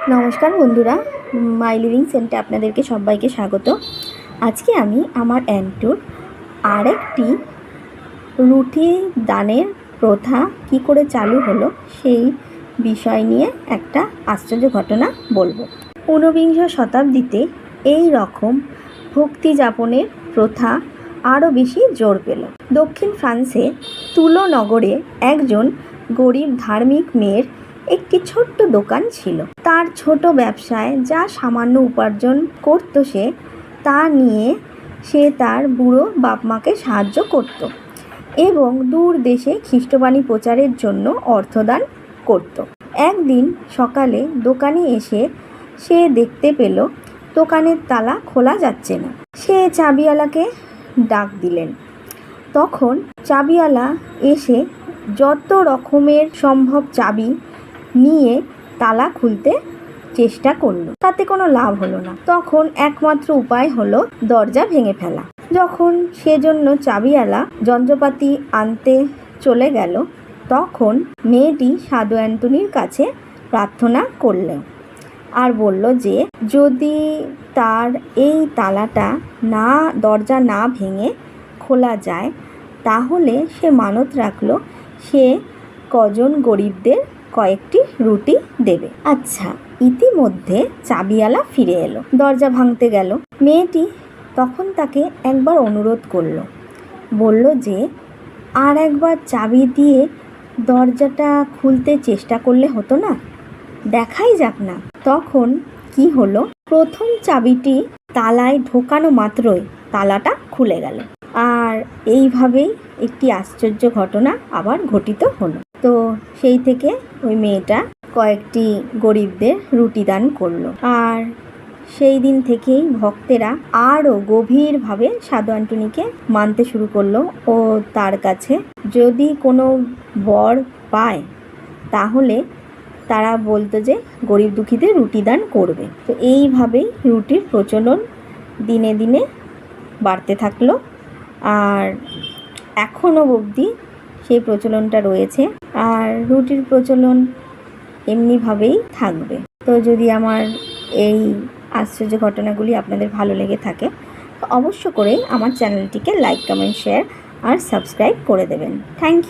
নমস্কার বন্ধুরা, মাই লিভিং সেন্টে আপনাদেরকে সবাইকে স্বাগত। আজকে আমি আমার অ্যান্টুর আরেকটি রুটি দানের প্রথা কি করে চালু হলো সেই বিষয় নিয়ে একটা আশ্চর্য ঘটনা বলবো। ঊনবিংশ শতাব্দীতে এই রকম ভক্তি যাপনের প্রথা আরও বেশি জোর পেল। দক্ষিণ ফ্রান্সে তুলো নগরে একজন গরিব ধার্মিক মেয়ের একটি ছোট্ট দোকান ছিল। তার ছোট ব্যবসায় যা সামান্য উপার্জন করত তা নিয়ে সে তার বুড়ো বাপ মাকে সাহায্য করত এবং দূর দেশে খ্রিস্টবাণী প্রচারের জন্য অর্থদান করত। একদিন সকালে দোকানে এসে সে দেখতে পেল দোকানের তালা খোলা যাচ্ছে না। সে চাবিওয়ালাকে ডাক দিলেন। তখন চাবিওয়ালা এসে যত রকমের সম্ভব চাবি নিয়ে তালা খুলতে চেষ্টা করলো, তাতে কোনো লাভ হলো না। তখন একমাত্র উপায় হলো দরজা ভেঙে ফেলা। যখন সেজন্য চাবিওয়ালা যন্ত্রপাতি আনতে চলে গেল, তখন মেয়েটি সাধু অ্যান্টনির কাছে প্রার্থনা করলেন আর বলল যে যদি তার এই তালাটা দরজা না ভেঙে খোলা যায় তাহলে সে মানত রাখলো সে কজন গরিবদের কয়েকটি রুটি দেবে। আচ্ছা, ইতিমধ্যে চাবিওয়ালা ফিরে এলো, দরজা ভাঙতে গেল। মেয়েটি তখন তাকে একবার অনুরোধ করলো, বলল যে আর একবার চাবি দিয়ে দরজাটা খুলতে চেষ্টা করলে হতো না, দেখাই যাক না। তখন কি হলো, প্রথম চাবিটি তালায় ঢোকানো মাত্রই তালাটা খুলে গেল। আর এইভাবেই একটি আশ্চর্য ঘটনা আবার ঘটিত হলো। তো সেই থেকে ওই মেয়েটা কয়েকটি গরিবদের রুটি দান করলো। আর সেই দিন থেকেই ভক্তেরা আরও গভীরভাবে সাধু অ্যান্টনিকে মানতে শুরু করলো ও তার কাছে যদি কোনো বর পায় তাহলে তারা বলতো যে গরিব দুঃখীদের রুটি দান করবে। তো এইভাবেই রুটির প্রচলন দিনে দিনে বাড়তে থাকলো আর এখনও অবধি সেই প্রচলনটা রয়েছে আর রুটির প্রচলন এমনিভাবেই থাকবে। তো যদি আমার এই আশ্চর্য ঘটনাগুলি আপনাদের ভালো লেগে থাকে তো অবশ্য করে আমার চ্যানেলটিকে লাইক, কমেন্ট, শেয়ার আর সাবস্ক্রাইব করে দেবেন। Thank you.